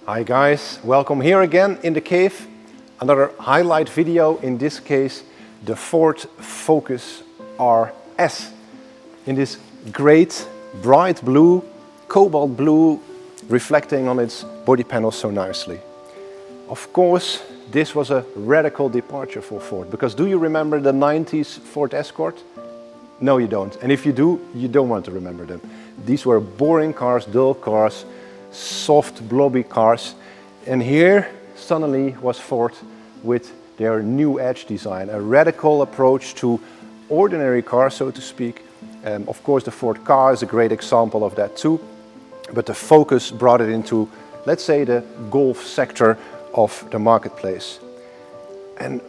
Hi guys, welcome here again in the Kaeve. Another highlight video, in this case the Ford Focus RS. In this great bright blue, cobalt blue, reflecting on its body panel so nicely. Of course, this was a radical departure for Ford, because do you remember the 90s Ford Escort? No, you don't. And if you do, you don't want to remember them. These were boring cars, dull cars, soft, blobby cars. And here, suddenly, was Ford with their new edge design, a radical approach to ordinary cars, so to speak. Of course, the Ford Ka is a great example of that too. But the Focus brought it into, let's say, the golf sector of the marketplace. And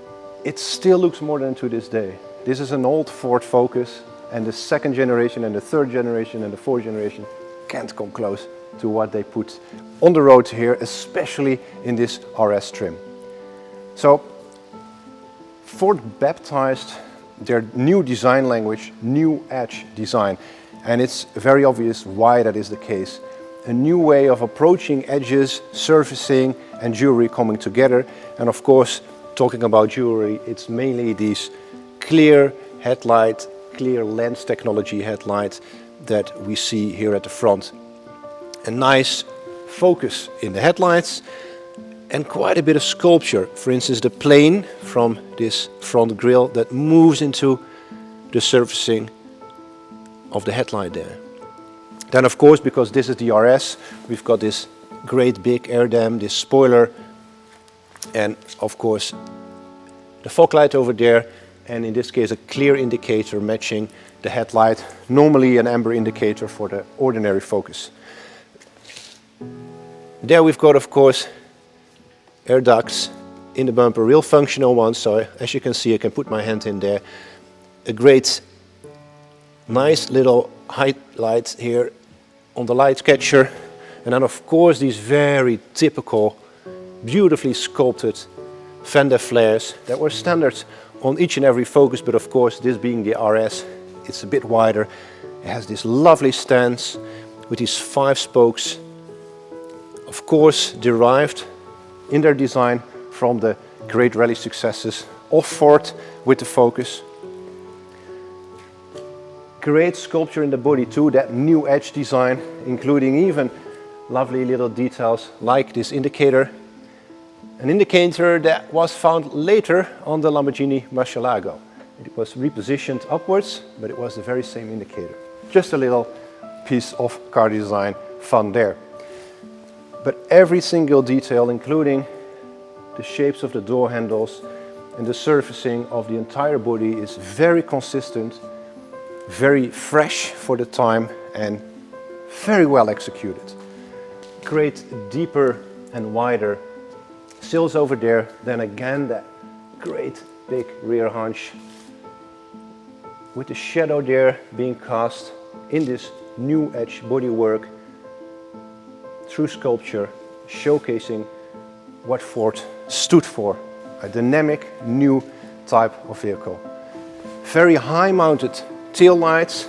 it still looks modern to this day. This is an old Ford Focus, and the second generation and the third generation and the fourth generation can't come close to what they put on the road here, especially in this RS trim. So Ford baptized their new design language new edge design, and it's very obvious why that is the case. A new way of approaching edges, surfacing and jewelry coming together. And of course, talking about jewelry, it's mainly these clear headlight, clear lens technology headlights that we see here at the front. A nice focus in the headlights and quite a bit of sculpture. For instance, the plane from this front grille that moves into the surfacing of the headlight there. Then of course, because this is the RS, we've got this great big air dam, this spoiler, and of course the fog light over there, and in this case a clear indicator matching the headlight, normally an amber indicator for the ordinary Focus. There we've got, of course, air ducts in the bumper, real functional ones, so as you can see I can put my hand in there. A great, nice little highlight here on the light catcher, and then of course these very typical, beautifully sculpted fender flares that were standard on each and every Focus, but of course this being the RS, it's a bit wider. It has this lovely stance with these 5 spokes, of course derived in their design from the great rally successes of Ford with the Focus. Great sculpture in the body too, that new edge design, including even lovely little details like this indicator. An indicator that was found later on the Lamborghini Murcielago. It was repositioned upwards, but it was the very same indicator. Just a little piece of car design fun there. But every single detail, including the shapes of the door handles and the surfacing of the entire body, is very consistent, very fresh for the time, and very well executed. Great deeper and wider sills over there, then again that great big rear hunch with the shadow there being cast in this new edge bodywork through sculpture, showcasing what Ford stood for, a dynamic new type of vehicle. Very high mounted tail lights,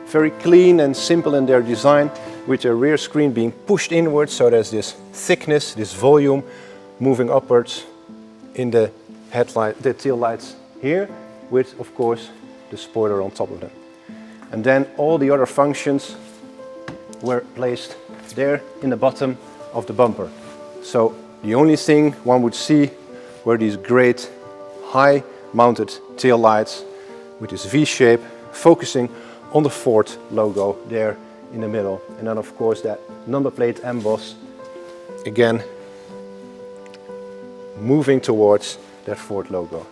very clean and simple in their design, with the rear screen being pushed inwards, so there's this thickness, this volume moving upwards in the headlight, the tail lights here, with of course the spoiler on top of them. And then all the other functions were placed there in the bottom of the bumper. So the only thing one would see were these great high mounted tail lights with this V shape focusing on the Ford logo there in the middle. And then of course that number plate emboss, again moving towards that Ford logo.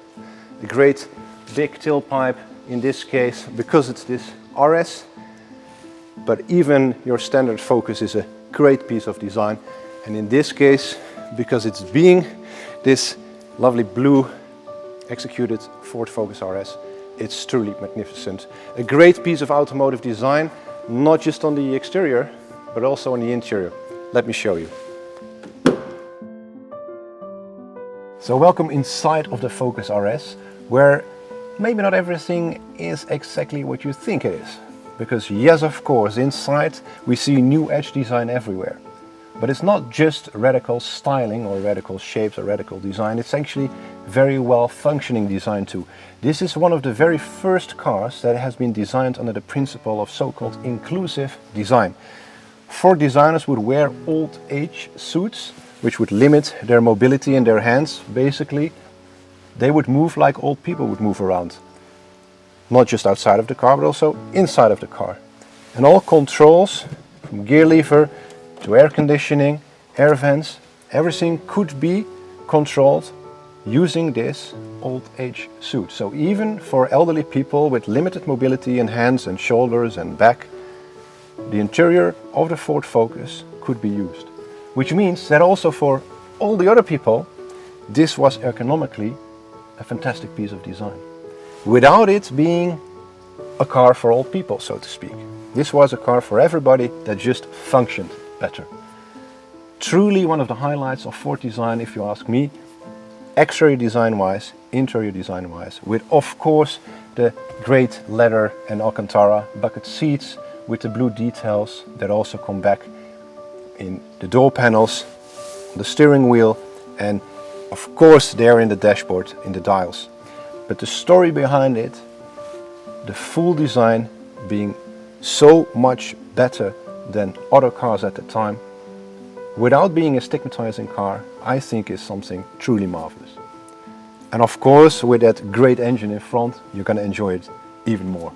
The great big tailpipe in this case, because it's this RS, but even your standard Focus is a great piece of design. And in this case, because it's being this lovely blue executed Ford Focus RS, it's truly magnificent. A great piece of automotive design, not just on the exterior, but also on the interior. Let me show you. So welcome inside of the Focus RS, where maybe not everything is exactly what you think it is. Because yes, of course, inside we see new edge design everywhere. But it's not just radical styling or radical shapes or radical design, it's actually very well functioning design too. This is one of the very first cars that has been designed under the principle of so-called inclusive design. Ford designers would wear old age suits, which would limit their mobility in their hands. Basically, they would move like old people would move around. Not just outside of the car, but also inside of the car. And all controls, from gear lever to air conditioning, air vents, everything could be controlled using this old age suit. So even for elderly people with limited mobility in hands and shoulders and back, the interior of the Ford Focus could be used. Which means that also for all the other people, this was ergonomically a fantastic piece of design. Without it being a car for old people, so to speak. This was a car for everybody that just functioned better. Truly one of the highlights of Ford design, if you ask me, exterior design wise, interior design wise, with of course the great leather and Alcantara bucket seats with the blue details that also come back in the door panels, the steering wheel, and of course there in the dashboard in the dials. But the story behind it, the full design being so much better than other cars at the time, without being a stigmatizing car, I think is something truly marvelous. And of course, with that great engine in front, you're going to enjoy it even more.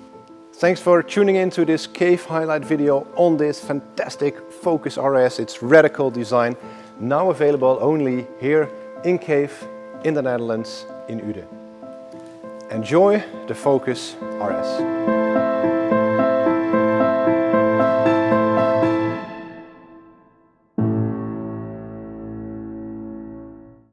Thanks for tuning in to this Kaeve Highlight video on this fantastic Focus RS. It's radical design, now available only here in Kaeve, in the Netherlands, in Uden. Enjoy the Focus RS.